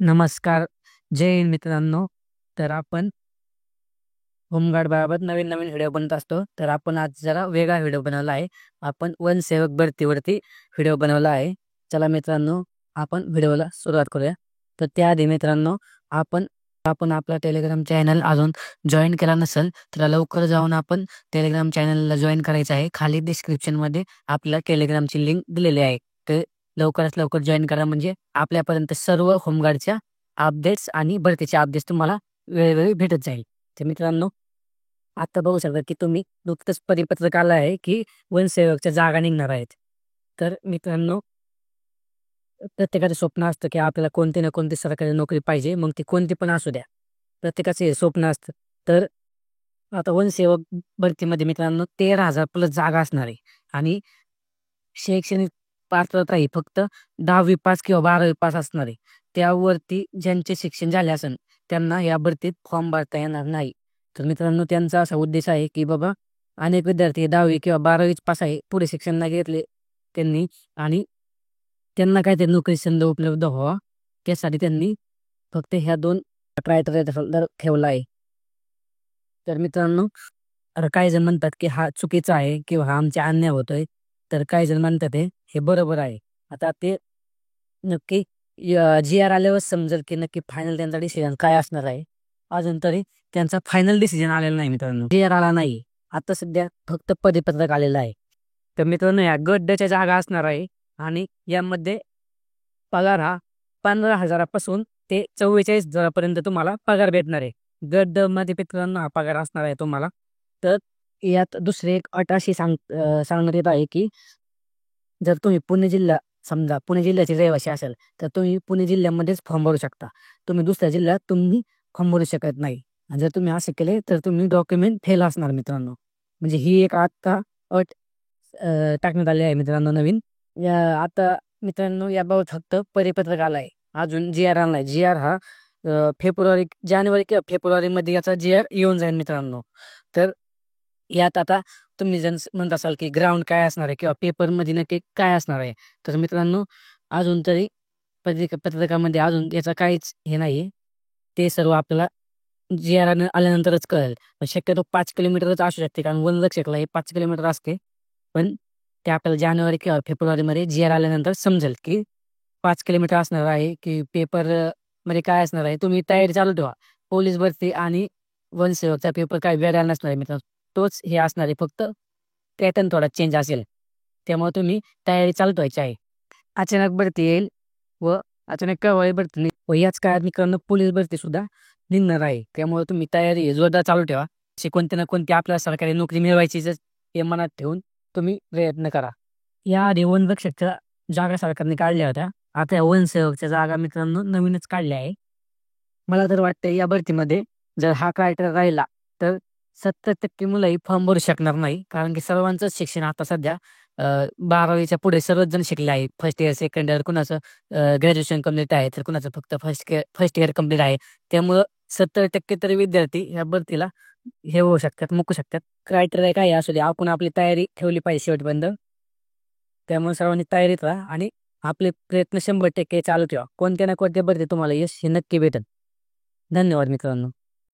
नमस्कार. जय हिंद मित्रांनो. तर आपण होमगार्ड बाबत नवीन नवीन व्हिडिओ बनवत असतो. तर आपण आज जरा वेगळा व्हिडिओ बनवला आहे. आपण वनसेवक भरतीवरती व्हिडिओ बनवला आहे. चला मित्रांनो, आपण व्हिडिओला सुरुवात करूया. तर त्याआधी मित्रांनो, आपण आपण आपला टेलिग्राम चॅनल अजून जॉइन केला नसेल तर लवकर जाऊन आपण टेलिग्राम चॅनलला जॉइन करायचं आहे. खाली डिस्क्रिप्शनमध्ये आपल्याला टेलिग्रामची लिंक दिलेली आहे. तर लवकरात लवकर जॉइन करा, म्हणजे आपल्यापर्यंत सर्व होमगार्डच्या अपडेट्स आणि भरतीचे अपडेट्स तुम्हाला वेळोवेळी भेटत जाईल. तर मित्रांनो, आता बघू शकता की तुम्ही नुकतंच परिपत्रक आलं आहे की वनसेवकच्या जागा निघणार आहेत. तर मित्रांनो, प्रत्येकाचं स्वप्न असतं की आपल्याला कोणती ना कोणती सरकारी नोकरी पाहिजे, मग ती कोणती पण असू द्या. प्रत्येकाचं हे स्वप्न असतं. तर आता वनसेवक भरतीमध्ये मित्रांनो 13,000 प्लस जागा असणार आहे आणि शैक्षणिक पात्रता ही फक्त 10वी पास किंवा 12वी पास असणार आहे. त्यावरती ज्यांचे शिक्षण झाले असेल त्यांना या भरतीत फॉर्म भरता येणार नाही. तर मित्रांनो, त्यांचा असा उद्देश आहे की बाबा, अनेक विद्यार्थी 10वी किंवा 12वी पास आहे, पुढे शिक्षण नाही घेतले त्यांनी, आणि त्यांना काहीतरी नोकरी संधी उपलब्ध व्हावा, त्यासाठी त्यांनी फक्त ह्या 2 क्रायटेरिया ठेवला आहे. तर मित्रांनो, आता काही जण म्हणतात की हा चुकीचा आहे किंवा हा आमचा अन्याय होतोय. तर काही जण म्हणतात हे बरोबर आहे. आता ते नक्की जी-आर आल्यावर समजेल की नक्की फायनल त्यांचा डिसिजन काय असणार आहे. अजून तरी त्यांचा फायनल डिसिजन आलेला नाही मित्रांनो. जी-आर आला नाही. आता सध्या फक्त परिपत्रक आलेलं आहे. तर मित्रांनो, या गट जागा असणार आहे आणि यामध्ये पगार हा 15,000 पासून ते 44,000 पर्यंत तुम्हाला पगार भेटणार आहे. गट ड मध्ये मित्रांनो हा पगार असणार आहे तुम्हाला. तर यात दुसरी एक अट अशी सांगण्यात येत आहे की जर तुम्ही समजा पुणे जिल्ह्याचे रहिवासी असाल, तर तुम्ही पुणे जिल्ह्यामध्येच फॉर्म भरू शकता. तुम्ही दुसऱ्या जिल्ह्यात फॉर्म भरू शकत नाही. आणि जर तुम्ही असे केले तर तुम्ही डॉक्युमेंट फेल असणार मित्रांनो. म्हणजे ही एक आता अट टाकण्यात आली आहे मित्रांनो नवीन. आता मित्रांनो, याबाबत फक्त परिपत्रक आलं आहे. अजून जी-आर आला नाही. जी-आर हा जानेवारी किंवा फेब्रुवारीमध्ये याचा जी-आर येऊन जाईल मित्रांनो. तर यात आता तुम्ही जर म्हणत असाल की ग्राउंड काय असणार आहे किंवा पेपरमध्ये नक्की काय असणार आहे. तर मित्रांनो, अजून तरी पत्रकामध्ये अजून याचं काहीच हे नाही. ते सर्व आपल्याला जी-आर आल्यानंतरच कळेल. पण शक्यतो 5 किलोमीटरच असू शकते, कारण वनरक्षकला हे 5 किलोमीटर असते. पण ते आपल्याला जानेवारी किंवा फेब्रुवारीमध्ये जी-आर आल्यानंतर समजेल की 5 किलोमीटर असणार आहे की पेपर मध्ये काय असणार आहे. तुम्ही तयारी चालू ठेवा. पोलीस भरती आणि वनसेवकचा पेपर काही वेगळा नसणार आहे मित्रांनो. तोच हे असणार आहे, फक्त पॅटर्न थोडा चेंज असेल. त्यामुळे तुम्ही तयारी चालू ठेवायची आहे. अचानक भरती येईल व अचानक केव्हाही भरती निघेल व याच काळात मित्रांनो पोलीस भरती सुद्धा निघणार आहे. त्यामुळे तुम्ही तयारी जोरदार चालू ठेवा. अशी कोणती ना कोणती आपल्याला सरकारी नोकरी मिळवायचीच हे मनात ठेवून तुम्ही प्रयत्न करा. याआधी वनरक्षकच्या जागा सरकारने काढल्या होत्या. आता या वनसेवकच्या जागा मित्रांनो नवीनच काढल्या आहे. मला तर वाटतंय या भरतीमध्ये जर हा क्रायटेरिया राहिला तर 70% मुलंही फॉर्म भरू शकणार नाही. कारण की सर्वांचंच शिक्षण आता सध्या 12वीच्या पुढे सर्वच जण शिकले आहेत. फर्स्ट इयर, सेकंड इयर, कुणाचं ग्रॅज्युएशन कंप्लीट आहे, तर कुणाचं फक्त फर्स्ट इयर कंप्लीट आहे. त्यामुळं 70% तरी विद्यार्थी या भरतीला हे होऊ शकतात, मुकू शकतात. क्रायटेरिया काही असू दे, आपण आपली तयारी ठेवली पाहिजे शेवटपर्यंत. त्यामुळे सर्वांनी तयारीत राहा आणि आपले प्रयत्न 100% चालू ठेवा. कोणत्या ना कोणत्या भरती तुम्हाला यश हे नक्की भेटेल. धन्यवाद मित्रांनो.